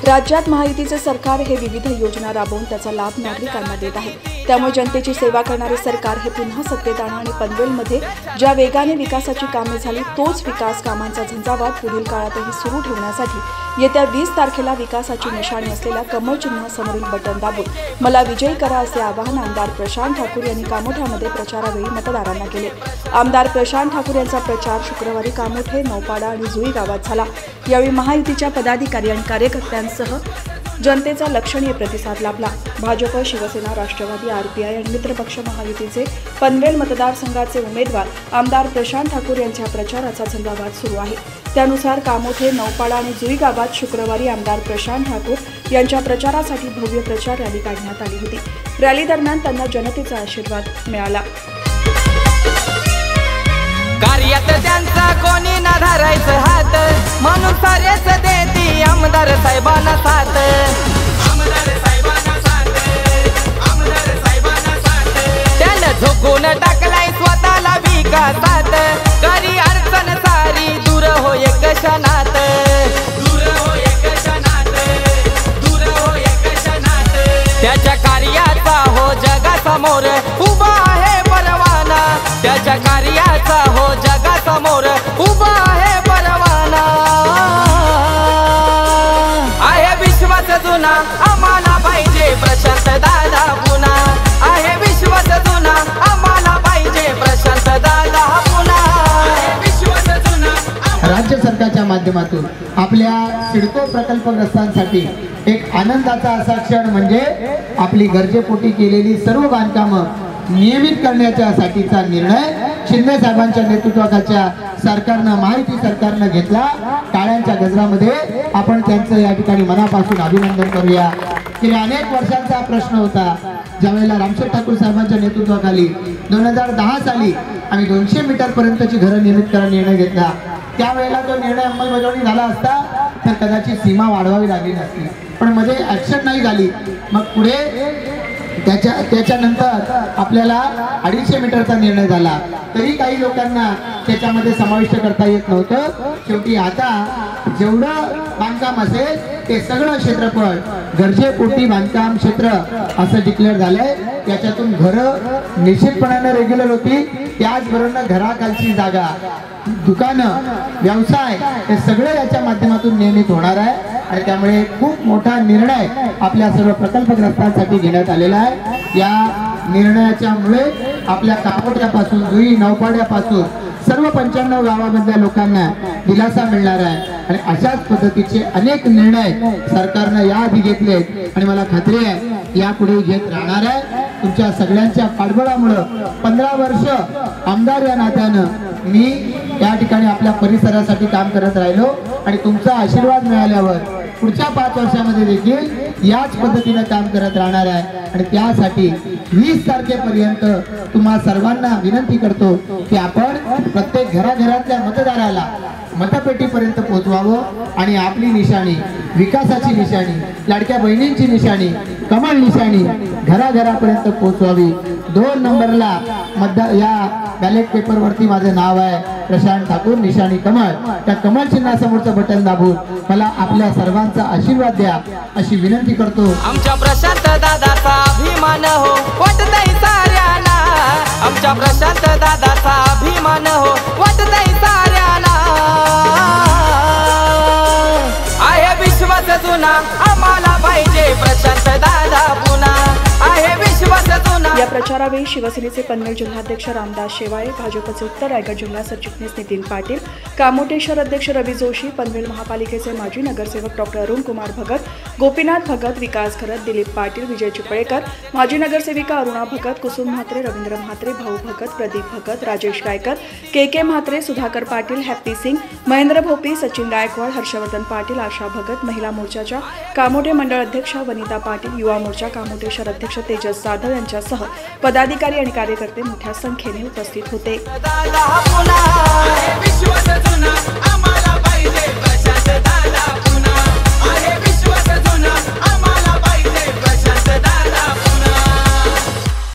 राज्यात महायुतीचे सरकार हे विविध योजना राबवून त्याचा लाभ नागरिकांना देत आहे। त्यामुळे जनतेची सेवा करणारे सरकार हे पुन्हा सत्तेत आणा आणि पनवेलमध्ये ज्या वेगाने विकासाची कामे झाली तोच विकास कामांचा झंझावात पुढील काळातही सुरू ठेवण्यासाठी येत्या 20 तारखेला विकासाची निशाणी असलेल्या कमळ चिन्हासमोरील बटन दाबून मला विजयी करा असे आवाहन आमदार प्रशांत ठाकूर यांनी कामोठ्यामध्ये प्रचारावेळी मतदारांना केले। आमदार प्रशांत ठाकूर यांचा प्रचार शुक्रवारी कामोठे, नौपाडा आणि जुई गावात झाला। यावेळी महायुतीच्या पदाधिकारी आणि कार्यकर्त्यांसह जनतेचा लक्षणीय प्रतिसाद लाभला। भाजप, शिवसेना, राष्ट्रवादी, आरपीआय आणि मित्रपक्ष महायुतीचे पनवेल मतदारसंघाचे उमेदवार आमदार प्रशांत ठाकूर यांच्या प्रचाराचा झंझावात सुरू आहे। त्यानुसार कामोठे, नौपाडा आणि जुई गावात शुक्रवारी आमदार प्रशांत ठाकूर यांच्या प्रचारासाठी भव्य प्रचार रॅली काढण्यात आली होती। रॅली दरम्यान त्यांना जनतेचा आशीर्वाद मिळाला। कार्यात त्यांचा कोणी ना धरायचं हात, म्हणून सारेच देती आमदार साहेबांना साथ। त्यानं झोकून टाकलाय स्वतःला विकासात, करी अडचण सारी दूर हो एक क्षणात। त्याच्या कार्याचा हो जगासमोर उभा आहे परवाना, त्याच्या कार्याचा हो जगासमोर उभा आहे परवाना। आहे विश्वास जुना आम्हाला पाहिजे प्रशांत दादा पुन्हा, आहे विश्वास जुना आम्हाला पाहिजे प्रशांत दादा पुन्हा। राज्य सरकारच्या माध्यमातून आपल्या सिडको प्रकल्पग्रस्तांसाठी एक आनंदाचा असा क्षण म्हणजे आपली गरजेपोटी केलेली सर्व बांधकामं नियमित करण्याच्यासाठीचा निर्णय शिंदे साहेबांच्या नेतृत्वाखालच्या सरकारनं, महायुती सरकारनं घेतला। टाळ्यांच्या गजरामध्ये आपण त्यांचं या ठिकाणी मनापासून अभिनंदन करूया। गेल्या अनेक वर्षांचा प्रश्न होता, ज्यावेळेला रामशेठ ठाकूर साहेबांच्या नेतृत्वाखाली 2010 साली आम्ही 200 मीटर पर्यंतची घरं निर्मित करण्याचा निर्णय घेतला। त्यावेळेला तो निर्णय अंमलबजावणी झाला असता तर कदाचित सीमा वाढवावी लागली नसती, पण मध्ये ऍक्शन नाही झाली। मग पुढे त्याच्यानंतर आपल्याला 250 मीटरचा निर्णय झाला, तरी काही लोकांना त्याच्यामध्ये समाविष्ट करता येत नव्हतं। शेवटी आता जेवढं बांधकाम असेल ते सगळं क्षेत्रफळ गरजेपोटी बांधकाम क्षेत्र असं डिक्लेअर झालंय। याच्यातून घरं निश्चितपणाने रेग्युलर होती, त्याचबरोबर घराखालची जागा, दुकानं, व्यवसाय हे सगळे याच्या माध्यमातून नियमित होणार आहे। आणि त्यामुळे खूप मोठा निर्णय आपल्या सर्व प्रकल्पग्रस्तांसाठी घेण्यात आलेला आहे। या निर्णयाच्यामुळे आपल्या कामोठ्यापासून, जुई, नौपाड्यापासून सर्व 95 गावामधल्या लोकांना दिलासा मिळणार आहे। आणि अशाच पद्धतीचे अनेक निर्णय सरकारनं याआधी घेतले आणि मला खात्री आहे यापुढे घेत राहणार आहे। तुमच्या सगळ्यांच्या पाठबळामुळे 15 वर्ष आमदार या नात्यानं मी या ठिकाणी आपल्या परिसरासाठी काम करत राहिलो आणि तुमचा आशीर्वाद मिळाल्यावर पुढच्या 5 वर्षामध्ये देखील याच पद्धतीने काम करत राहणार आहे। आणि त्यासाठी 20 तारखेपर्यंत तुम्हा सर्वांना विनंती करतो की आपण प्रत्येक घराघरातल्या मतदाराला मतपेटीपर्यंत पोहोचवावं आणि आपली निशाणी, विकासाची निशाणी, लाडक्या बहिणींची निशाणी, कमळ निशाणी घराघरापर्यंत पोहोचवावी। 2 नंबरला या बॅलेट पेपरवरती माझं नाव आहे प्रशांत ठाकूर, निशाणी कमळ। त्या कमळ चिन्हासमोरचं बटन दाबून मला आपल्या सर्वांचा आशीर्वाद द्या अशी विनंती करतो। आमच्या प्रशांत दादाचा अभिमान हो वाटतंय साऱ्याला, आमच्या प्रशांत दादाचा अभिमान हो वाटतंय साऱ्याला। आहे विश्वास जुना आम्हाला पाहिजे प्रशांत दादा पुन्हा, आहे विश्वास जुना। या प्रचारावेळी शिवसेनेचे पनवेल जिल्हाध्यक्ष रामदास शेवाळे, भाजपचे उत्तर रायगड जिल्हा सरचिटणीस नितीन पाटील, कामोठे शहर अध्यक्ष रवी जोशी, पनवेल महापालिकेचे माजी नगरसेवक डॉ. अरुण कुमार भगत, गोपीनाथ भगत, विकास खरत, दिलीप पाटील, विजय चिपळेकर, माजी नगरसेविका अरुणा भगत, कुसुम म्हात्रे, रवींद्र म्हात्रे, भाऊ भगत, प्रदीप भगत, राजेश गायकर, के म्हात्रे, सुधाकर पाटील, हॅप्पी सिंग, महेंद्र भोपी, सचिन गायकवाड, हर्षवर्धन पाटील, आशा भगत, महिला मोर्चाच्या कामोठे मंडळ अध्यक्षा वनिता पाटील, युवा मोर्चा कामोठे शहर अध्यक्ष तेजस जाधव यांच्यासह पदाधिकारी आणि कार्यकर्ते मोठ्या संख्येने उपस्थित होते।